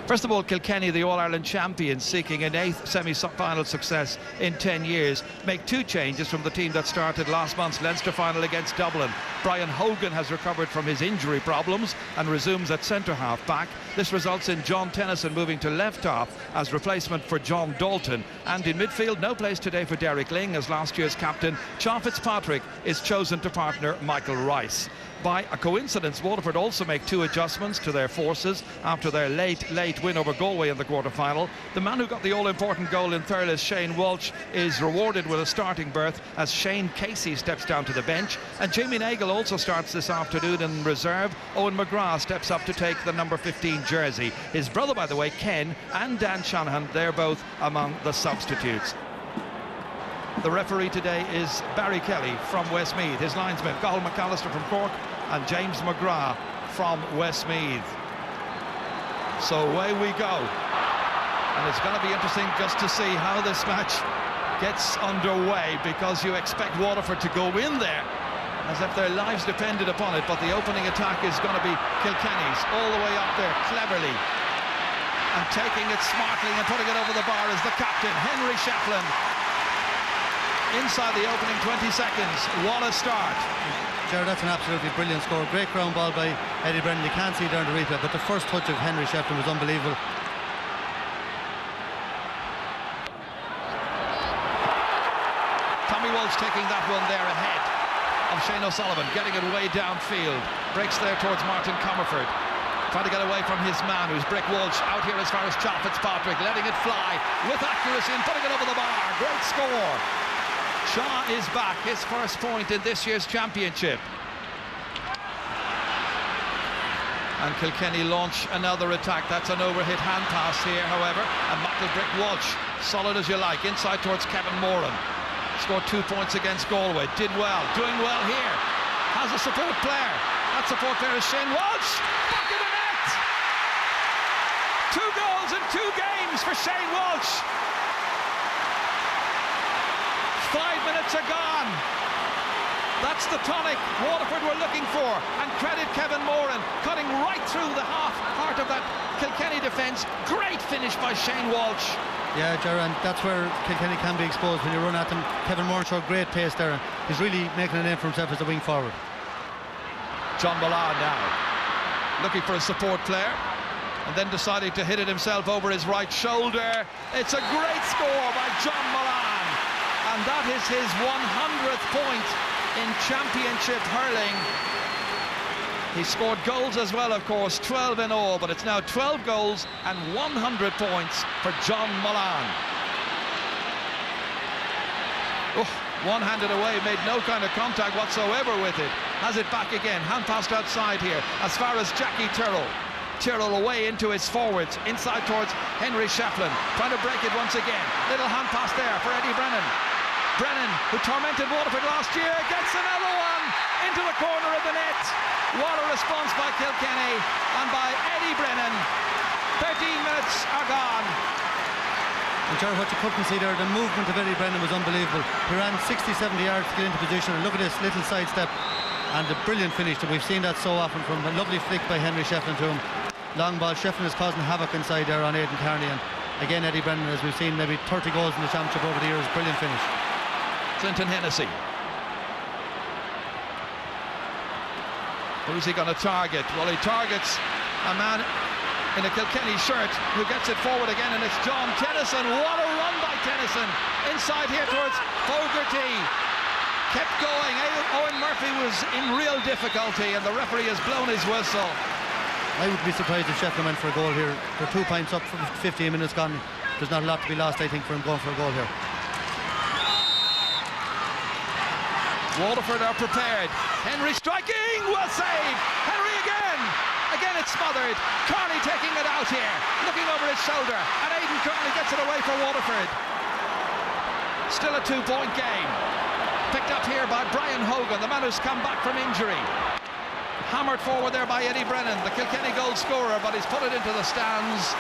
First of all, Kilkenny, the All-Ireland champions, seeking an 8th semi-final success in 10 years, make 2 changes from the team that started last month's Leinster final against Dublin. Brian Hogan has recovered from his injury problems and resumes at centre-half back. This results in John Tennyson moving to left-half as replacement for John Dalton. And in midfield, no place today for Derek Ling, as last year's captain Sean Fitzpatrick is chosen to partner Michael Rice. By a coincidence, Waterford also make 2 adjustments to their forces after their late win over Galway in the quarter-final. The man who got the all-important goal in Thurles, Shane Walsh, is rewarded with a starting berth as Shane Casey steps down to the bench. And Jamie Nagle also starts this afternoon in reserve. Owen McGrath steps up to take the number 15 jersey. His brother, by the way, Ken, and Dan Shanahan, they're both among the substitutes. The referee today is Barry Kelly from Westmeath. His linesmen, Cathal McAllister from Cork and James McGrath from Westmeath. So away we go. And it's going to be interesting just to see how this match gets underway, because you expect Waterford to go in there as if their lives depended upon it. But the opening attack is going to be Kilkenny's, all the way up there cleverly. And taking it smartly and putting it over the bar is the captain, Henry Shefflin. Inside the opening 20 seconds, what a start. Gerard, that's an absolutely brilliant score. Great ground ball by Eddie Brennan. You can't see it there in the replay, but the first touch of Henry Shefflin was unbelievable. Tommy Walsh taking that one there ahead of Shane O'Sullivan, getting it way downfield. Breaks there towards Martin Comerford. Trying to get away from his man, who's Brick Walsh, out here as far as Sean Fitzpatrick, letting it fly with accuracy and putting it over the bar. Great score. Shaw is back, his first point in this year's championship. And Kilkenny launch another attack. That's an overhit hand pass here, however. And Michael Brick Walsh, solid as you like, inside towards Kevin Moran. Scored 2 points against Galway. Did well, doing well here. Has a support player. That support player is Shane Walsh. Back of the net! 2 goals in 2 games for Shane Walsh. 5 minutes are gone. That's the tonic Waterford were looking for. And credit Kevin Moran, cutting right through the heart of that Kilkenny defence. Great finish by Shane Walsh. Yeah, Gerard, and that's where Kilkenny can be exposed when you run at them. Kevin Moran showed great pace there. He's really making a name for himself as a wing forward. John Mullane now, looking for a support player, and then deciding to hit it himself over his right shoulder. It's a great score by John Mullane. And that is his 100th point in championship hurling. He scored goals as well, of course, 12 in all, but it's now 12 goals and 100 points for John Mullane. Oh, one-handed away, made no kind of contact whatsoever with it. Has it back again, hand passed outside here, as far as Jackie Tyrrell. Tyrrell away into his forwards, inside towards Henry Shefflin, trying to break it once again. Little hand pass there for Eddie Brennan. Brennan, who tormented Waterford last year, gets another one into the corner of the net. What a response by Kilkenny and by Eddie Brennan. 13 minutes are gone. And Gerard, what you couldn't see there, the movement of Eddie Brennan was unbelievable. He ran 60-70 yards to get into position, and look at this little sidestep and the brilliant finish. That we've seen that so often, from a lovely flick by Henry Shefflin to him. Long ball, Shefflin is causing havoc inside there on Aidan Carney, and again Eddie Brennan, as we've seen maybe 30 goals in the championship over the years. Brilliant finish. Clinton Hennessy. Who's he going to target? Well, he targets a man in a Kilkenny shirt who gets it forward again, and it's John Tennyson. What a run by Tennyson inside here towards Fogarty. Kept going. Owen Murphy was in real difficulty, and the referee has blown his whistle. I would be surprised if Shefflin went for a goal here. They're 2 points up, 15 minutes gone. There's not a lot to be lost, I think, for him going for a goal here. Waterford are prepared. Henry striking, well saved. Henry again. Again it's smothered. Carney taking it out here, looking over his shoulder, and Aidan Carney gets it away for Waterford. Still a 2-point game. Picked up here by Brian Hogan, the man who's come back from injury. Hammered forward there by Eddie Brennan, the Kilkenny goal scorer, but he's put it into the stands.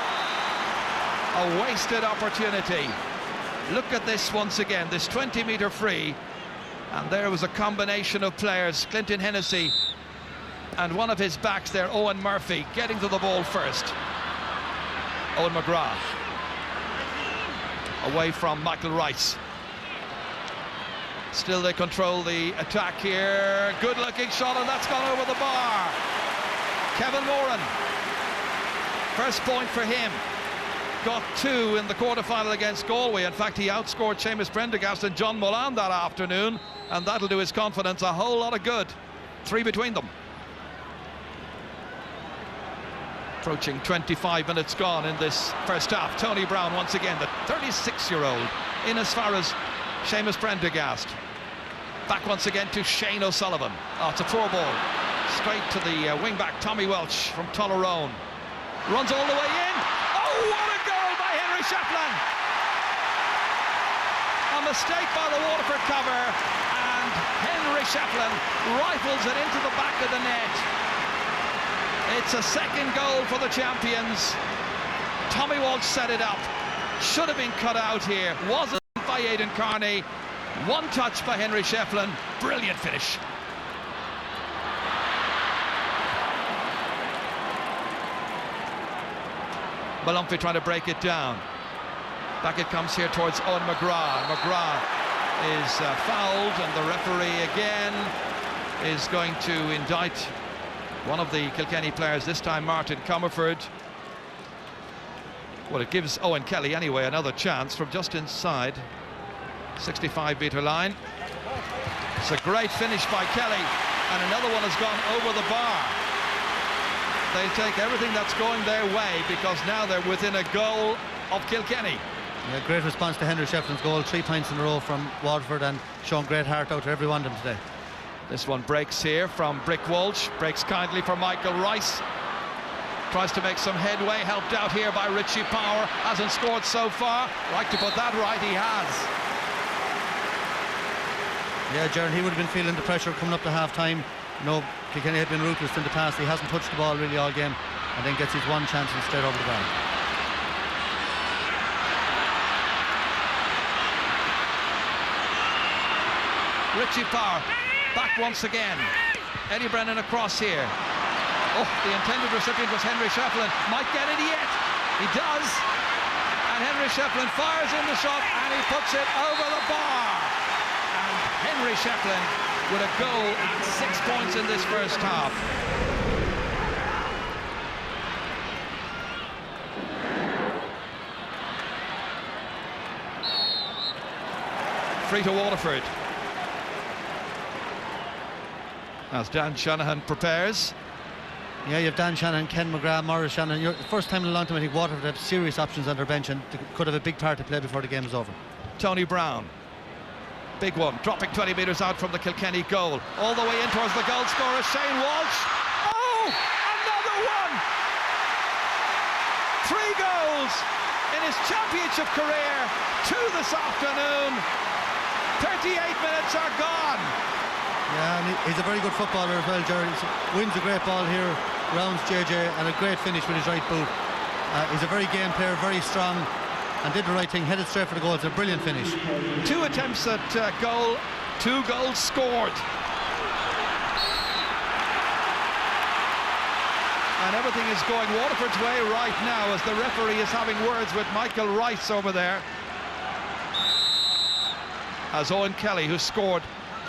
A wasted opportunity. Look at this once again, this 20-metre free. And there was a combination of players, Clinton Hennessy and one of his backs there, Owen Murphy, getting to the ball first. Owen McGrath. Away from Michael Rice. Still they control the attack here. Good looking shot, and that's gone over the bar. Kevin Moran. First point for him. Got 2 in the quarter-final against Galway. In fact, he outscored Seamus Prendergast and John Mullane that afternoon, and that'll do his confidence a whole lot of good. 3 between them. Approaching 25 minutes gone in this first half. Tony Brown once again, the 36-year-old, in as far as Seamus Prendergast. Back once again to Shane O'Sullivan. Oh, it's a poor ball. Straight to the wing-back Tommy Welch from Tullaroan. Runs all the way in. Oh, what a goal by Henry Shefflin! A mistake by the Waterford cover, and Henry Shefflin rifles it into the back of the net. It's a second goal for the champions. Tommy Walsh set it up. Should have been cut out here. Wasn't by Aidan Carney. One touch by Henry Shefflin. Brilliant finish. Malumphey trying to break it down. Back it comes here towards Owen McGrath. McGrath is fouled, and the referee again is going to indict one of the Kilkenny players, this time Martin Comerford. Well, it gives Owen Kelly anyway another chance from just inside 65-metre line. It's a great finish by Kelly, and another one has gone over the bar. They take everything that's going their way, because now they're within a goal of Kilkenny. Yeah, great response to Henry Shefflin's goal. 3 points in a row from Waterford, and shown great heart out to every one of them today. This one breaks here from Brick Walsh. Breaks kindly for Michael Rice. Tries to make some headway, helped out here by Richie Power. Hasn't scored so far. Like to put that right, he has. Yeah, Jaron, he would have been feeling the pressure coming up to half-time. No, Kilkenny had been ruthless in the past. He hasn't touched the ball really all game, and then gets his one chance and straight over the bar. Richie Power back once again. Eddie Brennan across here. Oh, the intended recipient was Henry Shefflin. Might get it yet. He does. And Henry Shefflin fires in the shot, and he puts it over the bar. And Henry Shefflin with a goal and 6 points in this first half. Free to Waterford. As Dan Shanahan prepares. Yeah, you have Dan Shanahan, Ken McGrath, Maurice Shanahan. The first time in a long time I think Waterford have serious options on their bench, and they could have a big part to play before the game is over. Tony Brown. Big one, dropping 20 metres out from the Kilkenny goal. All the way in towards the goal scorer, Shane Walsh. Oh, another one! 3 goals in his championship career. 2 this afternoon. 38 minutes are gone. Yeah, and he's a very good footballer as well, Jerry. He wins a great ball here, rounds JJ, and a great finish with his right boot. He's a very game player, very strong, and did the right thing, headed straight for the goal. It's a brilliant finish. 2 attempts at goal, 2 goals scored. And everything is going Waterford's way right now, as the referee is having words with Michael Rice over there. As Owen Kelly, who scored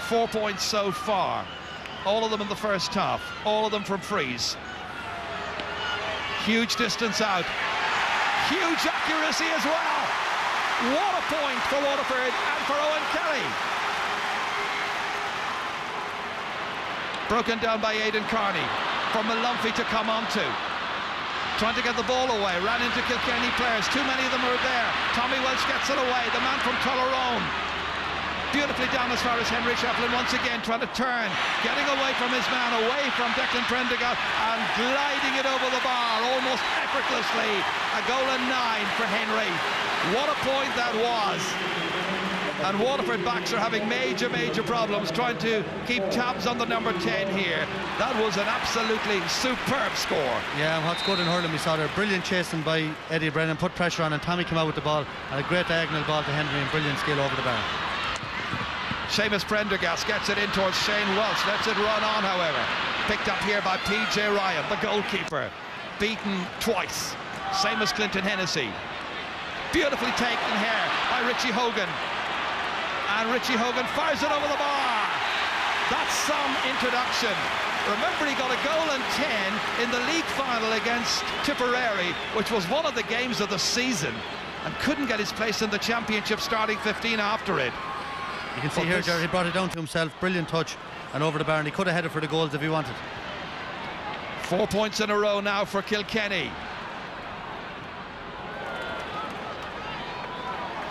4 points so far, all of them in the first half, all of them from frees. Huge distance out, huge accuracy as well. What a point for Waterford and for Owen Kelly. Broken down by Aidan Carney for Malumphey to come onto. Trying to get the ball away, ran into Kilkenny players, too many of them are there. Tommy Welch gets it away, the man from Tullaroan. Beautifully down as far as Henry Shefflin once again trying to turn, getting away from his man, away from Declan Prendergast, and gliding it over the bar almost effortlessly. A goal and 9 for Henry. What a point that was. And Waterford backs are having major problems trying to keep tabs on the number 10 here. That was an absolutely superb score. Yeah, and what's good in hurling, we saw there brilliant chasing by Eddie Brennan, put pressure on, and Tommy came out with the ball, and a great diagonal ball to Henry, and brilliant skill over the bar. Seamus Prendergast gets it in towards Shane Welch, lets it run on, however. Picked up here by PJ Ryan, the goalkeeper. Beaten twice. same as Clinton Hennessy. Beautifully taken here by Richie Hogan. And Richie Hogan fires it over the bar. That's some introduction. Remember, he got a goal and 10 in the league final against Tipperary, which was one of the games of the season, and couldn't get his place in the championship, starting 15 after it. You can see here, Jerry, he brought it down to himself. Brilliant touch and over the bar, and he could have headed for the goals if he wanted. 4 points in a row now for Kilkenny.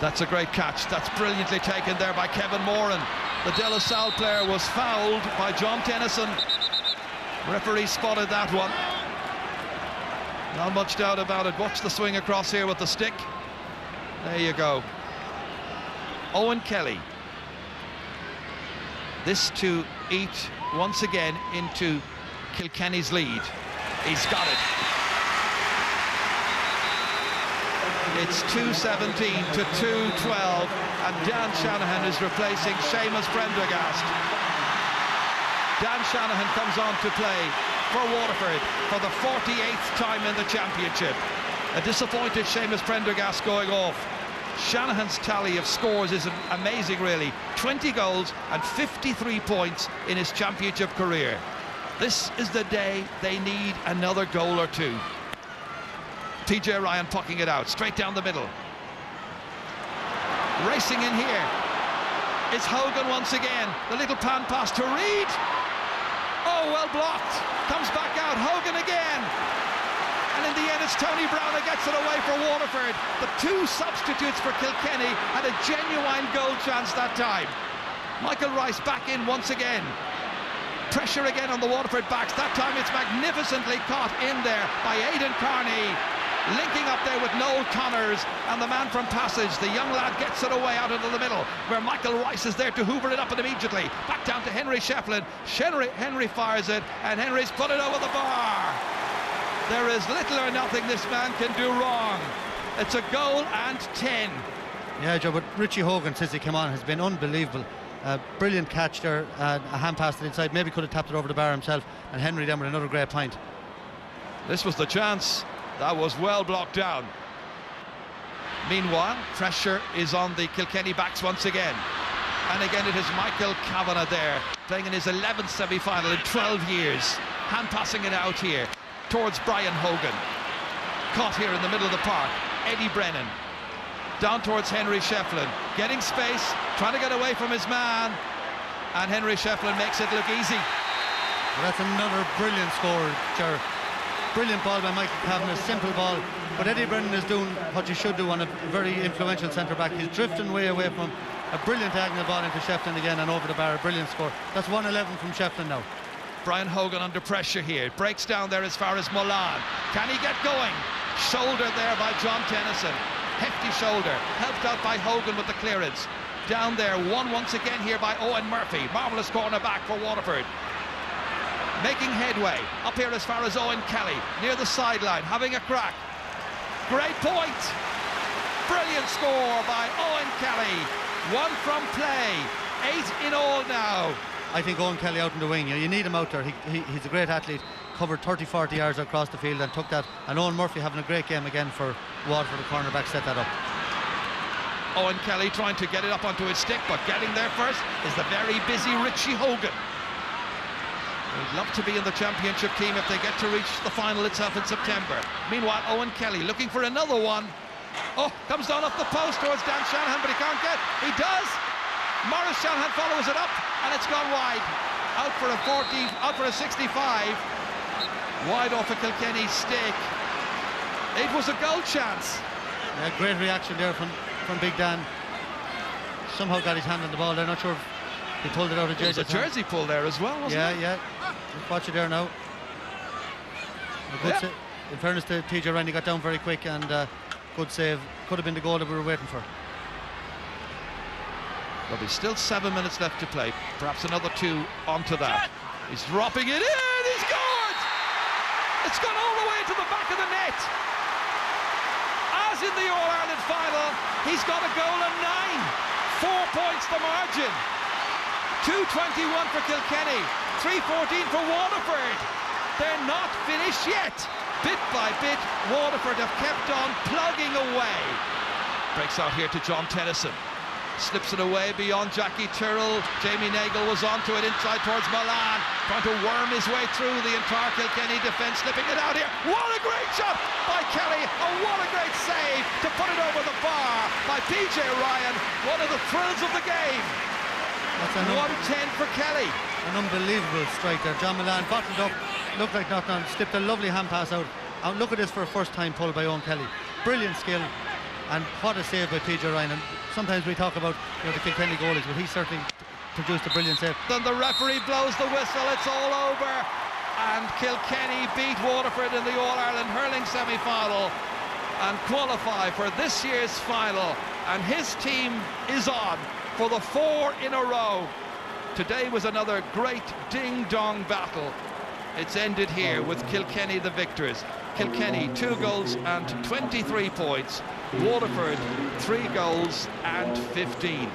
That's a great catch. That's brilliantly taken there by Kevin Moran. The De La Salle player was fouled by John Tennyson. Referee spotted that one. Not much doubt about it. Watch the swing across here with the stick. There you go. Owen Kelly. This to eat once again into Kilkenny's lead. He's got it. It's 2:17 to 2:12, and Dan Shanahan is replacing Seamus Prendergast. Dan Shanahan comes on to play for Waterford for the 48th time in the championship. A disappointed Seamus Prendergast going off. Shanahan's tally of scores is amazing, really. 20 goals and 53 points in his championship career. This is the day they need another goal or two. TJ Ryan pucking it out, straight down the middle. Racing in here. It's Hogan once again. The little pan pass to Reid. Oh, well blocked. Comes back out. Hogan again. And in the end, it's Tony Brown who gets it away for Waterford. The two substitutes for Kilkenny had a genuine goal chance that time. Michael Rice back in once again. Pressure again on the Waterford backs. That time it's magnificently caught in there by Aidan Carney. Linking up there with Noel Connors, and the man from Passage, the young lad, gets it away out into the middle, where Michael Rice is there to hoover it up and immediately. Back down to Henry Shefflin. Henry fires it, and Henry's put it over the bar. There is little or nothing this man can do wrong. It's a goal and 10. Yeah, Joe, but Richie Hogan, since he came on, has been unbelievable. Brilliant catch there, a hand pass to the inside, maybe could have tapped it over the bar himself, and Henry then with another great point. This was the chance. That was well blocked down. Meanwhile, pressure is on the Kilkenny backs once again. And again it is Michael Kavanagh there, playing in his 11th semi-final in 12 years. Hand passing it out here towards Brian Hogan. Caught here in the middle of the park. Eddie Brennan. Down towards Henry Shefflin. Getting space, trying to get away from his man. And Henry Shefflin makes it look easy. Well, that's another brilliant score, Ger. Brilliant ball by Michael Kavanagh, simple ball, but Eddie Brennan is doing what you should do on a very influential centre-back. He's drifting way away from him. A brilliant diagonal ball into Shefflin again and over the bar, a brilliant score. That's 111 from Shefflin now. Brian Hogan under pressure here, breaks down there as far as Mullane. Can he get going? Shoulder there by John Tennyson. Hefty shoulder, helped out by Hogan with the clearance. Down there, once again here by Owen Murphy. Marvellous corner back for Waterford. Making headway up here as far as Owen Kelly, near the sideline, having a crack. Great point. Brilliant score by Owen Kelly. One from play. 8 in all now. I think Owen Kelly out in the wing. You need him out there. He's a great athlete. Covered 30-40 yards across the field and took that. And Owen Murphy having a great game again for Waterford. The cornerback set that up. Owen Kelly trying to get it up onto his stick, but getting there first is the very busy Richie Hogan. They'd love to be in the championship team if they get to reach the final itself in September. Meanwhile, Owen Kelly looking for another one. Oh, comes down off the post towards Dan Shanahan, but he can't get. He does. Maurice Shanahan follows it up, and it's gone wide. Out for a 40, out for a 65. Wide off a Kilkenny stick. It was a goal chance. Yeah, great reaction there from Big Dan. Somehow got his hand on the ball. They're not sure if he pulled it out of jersey. There was a jersey pull there as well, wasn't it? Yeah. Watch it there now. In fairness to TJ Ryan, he got down very quick and good save. Could have been the goal that we were waiting for. There'll be still 7 minutes left to play. Perhaps another 2 onto that. He's dropping it in. He scored! It's gone all the way to the back of the net. As in the All-Ireland final, he's got a goal and 9. 4 points the margin. 2:21 for Kilkenny, 3:14 for Waterford. They're not finished yet. bit by bit, Waterford have kept on plugging away. Breaks out here to John Tennyson. Slips it away beyond Jackie Tyrrell. Jamie Nagle was onto it inside towards Milan, trying to worm his way through the entire Kilkenny defence, slipping it out here. What a great shot by Kelly, and what a great save to put it over the bar by PJ Ryan. One of the thrills of the game. That's an 110 for Kelly. An unbelievable strike there. John Milan bottled up, looked like nothing on, slipped a lovely hand pass out. And look at this for a first time pull by Owen Kelly. Brilliant skill, and what a save by PJ Ryan. And sometimes we talk about, you know, the Kilkenny goalies, but he certainly produced a brilliant save. Then the referee blows the whistle, it's all over, and Kilkenny beat Waterford in the All-Ireland hurling semi-final and qualify for this year's final, and his team is on for the 4 in a row. Today was another great ding-dong battle. It's ended here with Kilkenny the victors. Kilkenny 2 goals and 23 points. Waterford 3 goals and 15.